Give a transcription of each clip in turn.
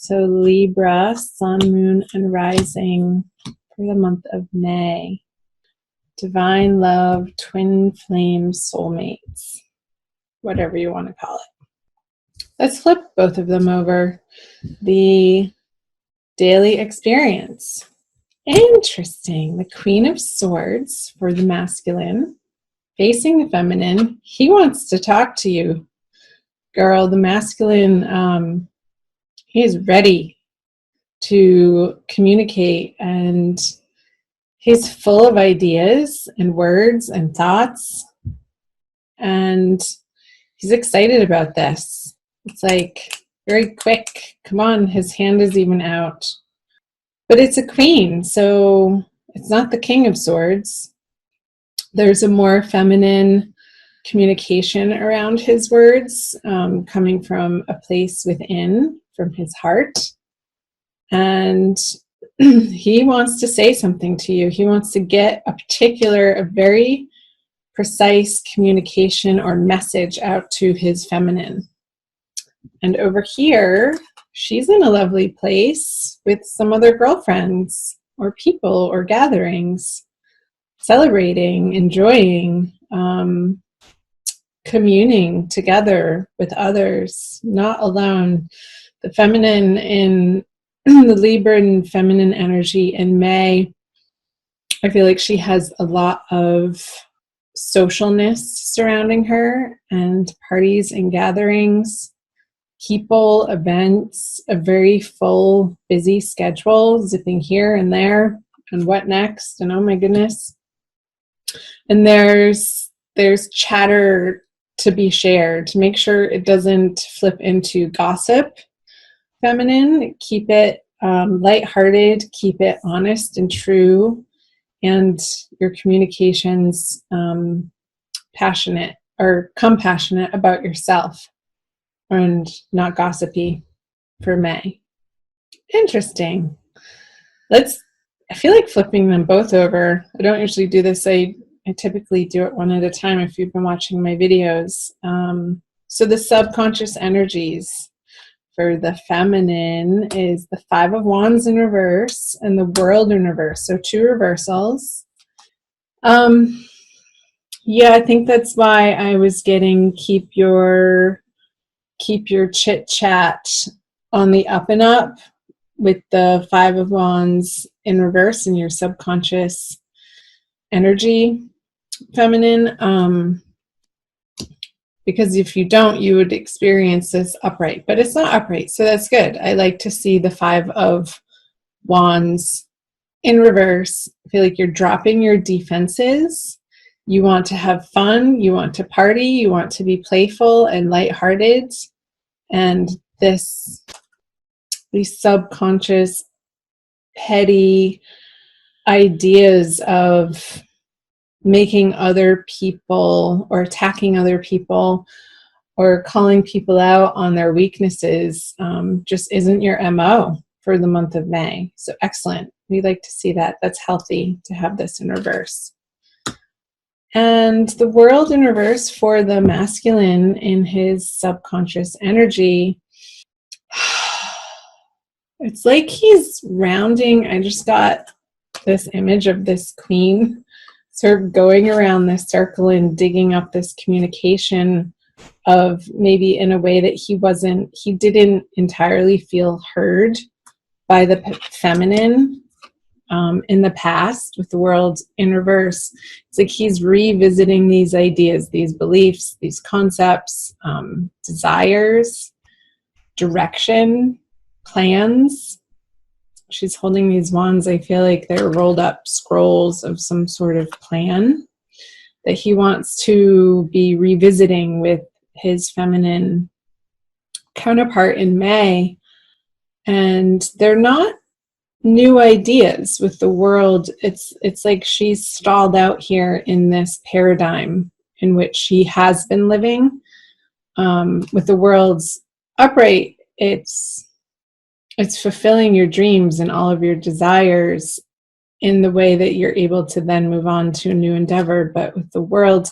So Libra, sun, moon, and rising for the month of May. Divine love, twin flame, soulmates, whatever you want to call it. Let's flip both of them over. The daily experience. Interesting. The Queen of Swords for the masculine, facing the feminine. He wants to talk to you, girl. The masculine, he is ready to communicate, and he's full of ideas and words and thoughts, and he's excited about this. It's like very quick. Come on, his hand is even out. But it's a queen, so it's not the King of Swords. There's a more feminine communication around his words, coming from a place within, from his heart. And he wants to say something to you. He wants to get a very precise communication or message out to his feminine. And over here, she's in a lovely place with some other girlfriends or people or gatherings, celebrating, enjoying, communing together with others, not alone. The feminine in the Libra and feminine energy in May, I feel like she has a lot of socialness surrounding her, and parties and gatherings, people, events, a very full, busy schedule, zipping here and there, and what next, and oh my goodness. And there's chatter to be shared, to make sure it doesn't flip into gossip. Feminine, keep it lighthearted, keep it honest and true, and your communications passionate or compassionate about yourself, and not gossipy for May. Interesting. I feel like flipping them both over. I don't usually do this. I typically do it one at a time if you've been watching my videos. So the subconscious energies for the feminine is the Five of Wands in reverse and the World in reverse. So two reversals. Yeah, I think that's why I was getting keep your chit chat on the up and up with the Five of Wands in reverse in your subconscious energy, feminine. Because if you don't, you would experience this upright, but it's not upright, so that's good. I like to see the Five of Wands in reverse. I feel like you're dropping your defenses. You want to have fun, you want to party, you want to be playful and lighthearted, and these subconscious, petty ideas of making other people or attacking other people or calling people out on their weaknesses just isn't your MO for the month of May. So excellent. We like to see that. That's healthy to have this in reverse. And the World in reverse for the masculine in his subconscious energy. It's like he's rounding. I just got this image of this queen sort of going around this circle and digging up this communication of maybe in a way that he didn't entirely feel heard by the feminine in the past with the World in reverse. It's like he's revisiting these ideas, these beliefs, these concepts, desires, direction, plans. She's holding these wands. I feel like they're rolled up scrolls of some sort of plan that he wants to be revisiting with his feminine counterpart in May. And they're not new ideas with the World. It's like she's stalled out here in this paradigm in which she has been living. With the World's upright, it's fulfilling your dreams and all of your desires in the way that you're able to then move on to a new endeavor. But with the World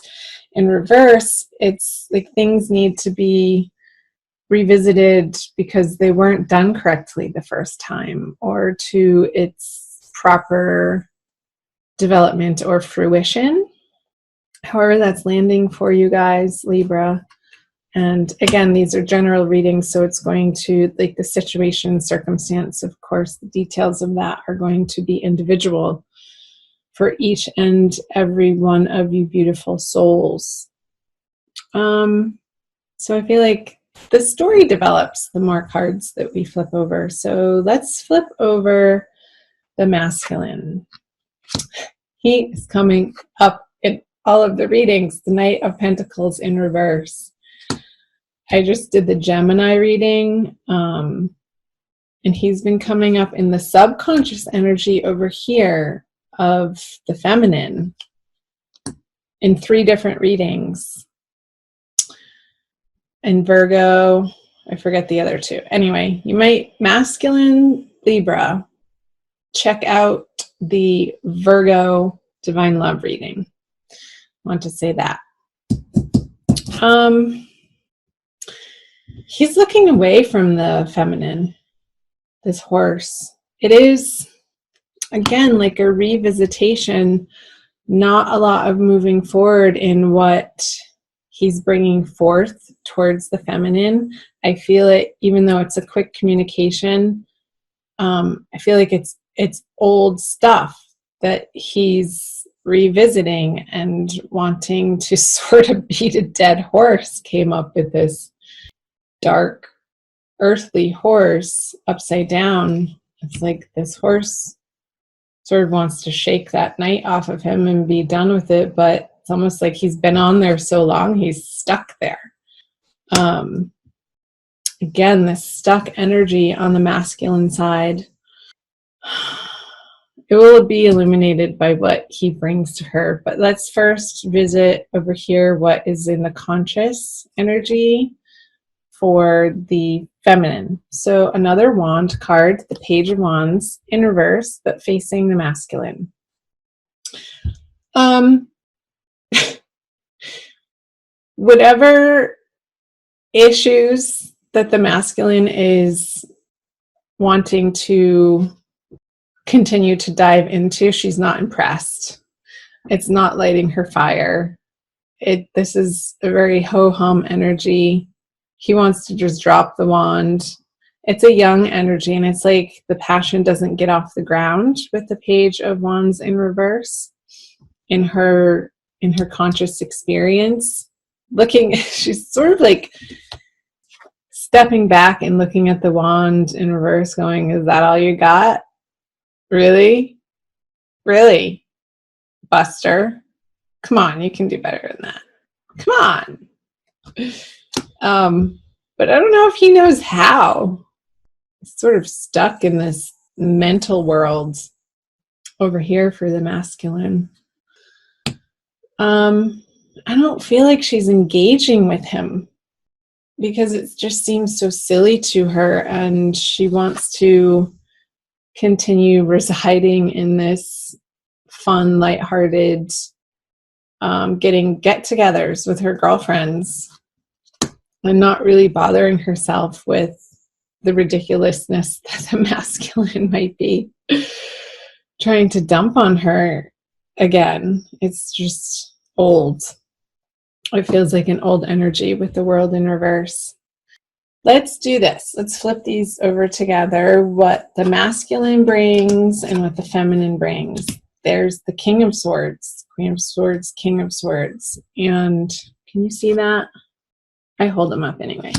in reverse, it's like things need to be revisited because they weren't done correctly the first time, or to its proper development or fruition. However that's landing for you guys, Libra. And again, these are general readings, so it's going to, like, the situation, circumstance, of course, the details of that are going to be individual for each and every one of you beautiful souls. So I feel like the story develops the more cards that we flip over. So let's flip over the masculine. He is coming up in all of the readings, the Knight of Pentacles in reverse. I just did the Gemini reading, and he's been coming up in the subconscious energy over here of the feminine in 3 different readings. And Virgo, I forget the other 2. Anyway, you might, masculine Libra, check out the Virgo Divine Love reading. I want to say that. He's looking away from the feminine, this horse. It is, again, like a revisitation, not a lot of moving forward in what he's bringing forth towards the feminine. I feel it, even though it's a quick communication, I feel like it's old stuff that he's revisiting and wanting to sort of beat a dead horse. Came up with this dark earthly horse upside down. It's like this horse sort of wants to shake that knight off of him and be done with it, but it's almost like he's been on there so long he's stuck there. Again, this stuck energy on the masculine side, it will be illuminated by what he brings to her. But let's first visit over here what is in the conscious energy for the feminine. So another wand card, the Page of Wands in reverse, but facing the masculine. Whatever issues that the masculine is wanting to continue to dive into, she's not impressed. It's not lighting her fire. This is a very ho-hum energy. He wants to just drop the wand. It's a young energy, and it's like the passion doesn't get off the ground with the Page of Wands in reverse in her conscious experience. She's sort of like stepping back and looking at the wand in reverse going, is that all you got? Really? Really? Buster? Come on, you can do better than that. Come on. But I don't know if he knows how. He's sort of stuck in this mental world over here for the masculine. I don't feel like she's engaging with him because it just seems so silly to her, and she wants to continue residing in this fun, lighthearted, getting get-togethers with her girlfriends and not really bothering herself with the ridiculousness that the masculine might be trying to dump on her again. It's just old. It feels like an old energy with the world in reverse. Let's do this. Let's flip these over together. What the masculine brings and what the feminine brings. There's the King of Swords, Queen of Swords, King of Swords. And can you see that? I hold them up anyway.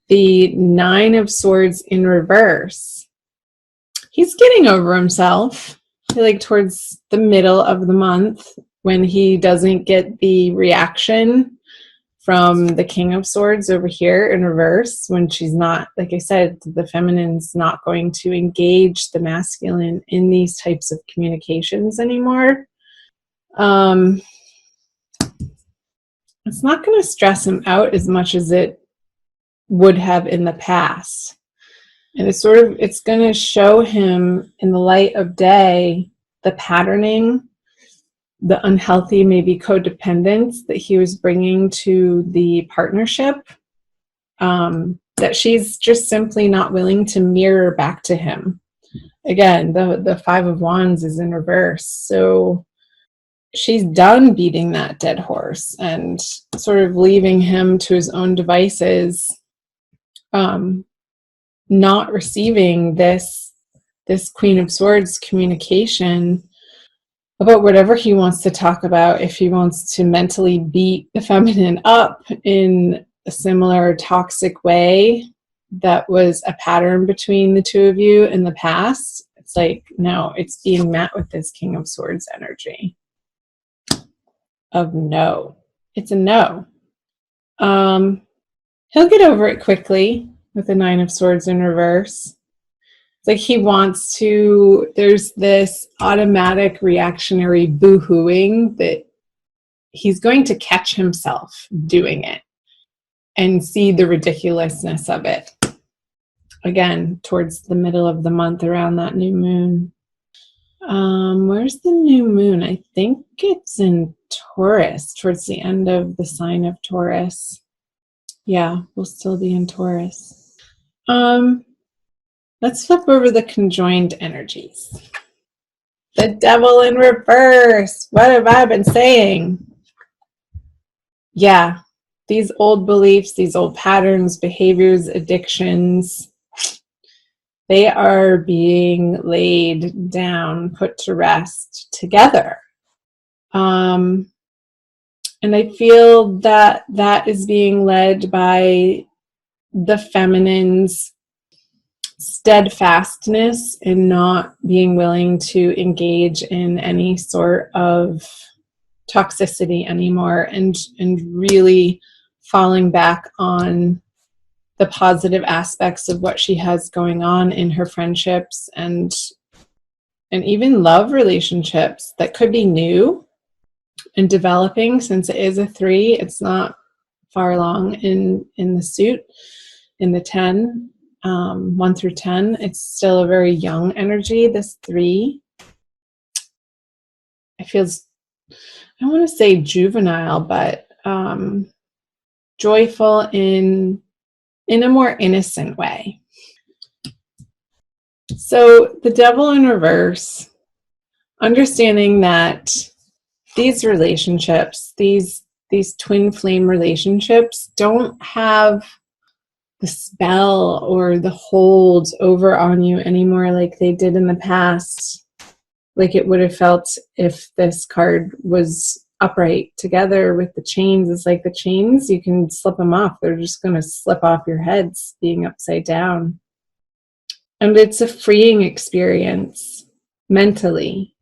The Nine of Swords in reverse. He's getting over himself. I feel like towards the middle of the month, when he doesn't get the reaction from the King of Swords over here in reverse, when she's not, like I said, the feminine's not going to engage the masculine in these types of communications anymore. It's not going to stress him out as much as it would have in the past. And it's going to show him in the light of day the patterning, the unhealthy, maybe codependence that he was bringing to the partnership. that she's just simply not willing to mirror back to him. Again, the Five of Wands is in reverse. So she's done beating that dead horse and sort of leaving him to his own devices, not receiving this Queen of Swords communication about whatever he wants to talk about. If he wants to mentally beat the feminine up in a similar toxic way that was a pattern between the two of you in the past, it's like, no, it's being met with this King of Swords energy of no. It's a no. He'll get over it quickly with the Nine of Swords in reverse. It's like he wants to, there's this automatic reactionary boo-hooing that he's going to catch himself doing it and see the ridiculousness of it. Again, towards the middle of the month around that new moon. Where's the new moon? I think it's in Taurus, towards the end of the sign of Taurus. Yeah, we'll still be in Taurus. Let's flip over the conjoined energies. The Devil in reverse. What have I been saying? Yeah, these old beliefs, these old patterns, behaviors, addictions, they are being laid down, put to rest together. And I feel that that is being led by the feminine's steadfastness in not being willing to engage in any sort of toxicity anymore, and really falling back on the positive aspects of what she has going on in her friendships and even love relationships that could be new and developing. Since it is a 3, it's not far along in the suit, in the 10, 1 through 10. It's still a very young energy, this 3. It feels, I don't want to say juvenile, but joyful in a more innocent way. So the Devil in reverse, understanding that these relationships, these twin flame relationships, don't have the spell or the hold over on you anymore like they did in the past, like it would have felt if this card was upright together with the chains. It's like the chains, you can slip them off. They're just going to slip off your heads being upside down. And it's a freeing experience mentally.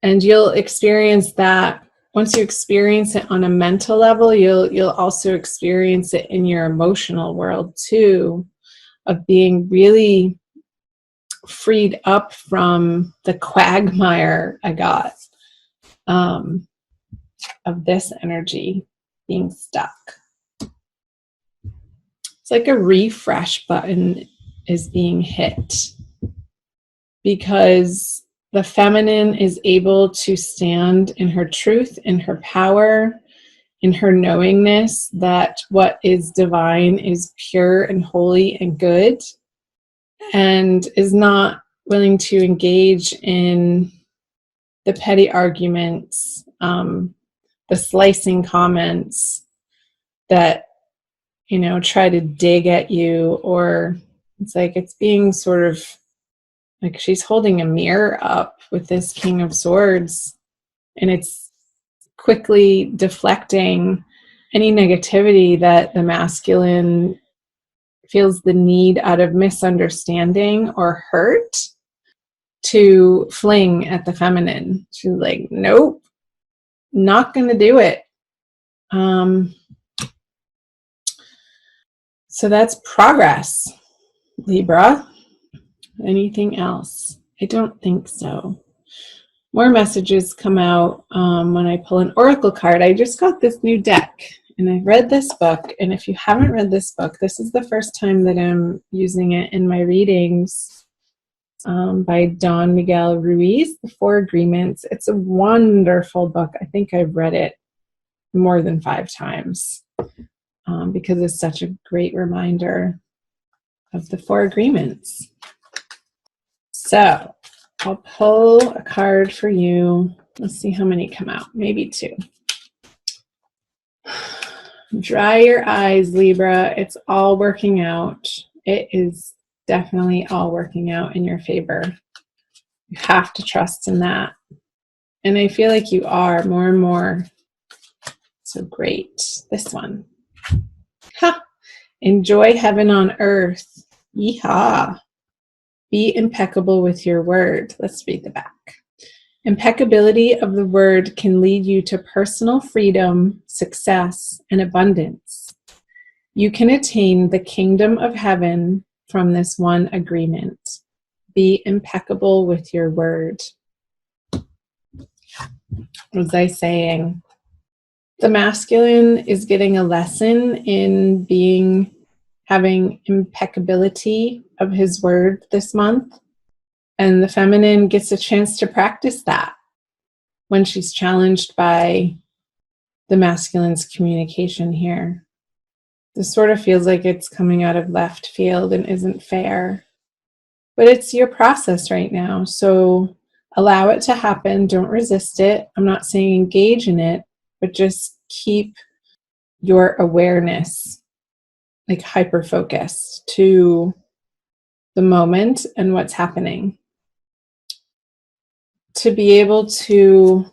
And you'll experience that. Once you experience it on a mental level, you'll also experience it in your emotional world too, of being really freed up from the quagmire I got of this energy being stuck. It's like a refresh button is being hit, because the feminine is able to stand in her truth, in her power, in her knowingness that what is divine is pure and holy and good, and is not willing to engage in the petty arguments, the slicing comments that, try to dig at you, or it's like it's being sort of like she's holding a mirror up with this King of Swords, and it's quickly deflecting any negativity that the masculine feels the need, out of misunderstanding or hurt, to fling at the feminine. She's like, nope, not going to do it. So that's progress, Libra. Anything else? I don't think so. More messages come out when I pull an oracle card. I just got this new deck, and I've read this book. And if you haven't read this book, this is the first time that I'm using it in my readings, by Don Miguel Ruiz, The Four Agreements. It's a wonderful book. I think I've read it more than 5 times because it's such a great reminder of the 4 agreements. So I'll pull a card for you. Let's see how many come out. Maybe 2. Dry your eyes, Libra. It's all working out. It is definitely all working out in your favor. You have to trust in that. And I feel like you are more and more. So great. This one. Ha! Enjoy heaven on earth. Yeehaw. Be impeccable with your word. Let's read the back. Impeccability of the word can lead you to personal freedom, success, and abundance. You can attain the kingdom of heaven from this one agreement. Be impeccable with your word. What was I saying? The masculine is getting a lesson in having impeccability of his word this month. And the feminine gets a chance to practice that when she's challenged by the masculine's communication here. This sort of feels like it's coming out of left field and isn't fair. But it's your process right now. So allow it to happen. Don't resist it. I'm not saying engage in it, but just keep your awareness like hyper-focused to the moment and what's happening. To be able to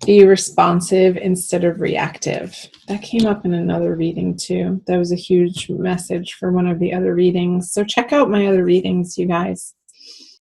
be responsive instead of reactive. That came up in another reading too. That was a huge message for one of the other readings. So check out my other readings, you guys.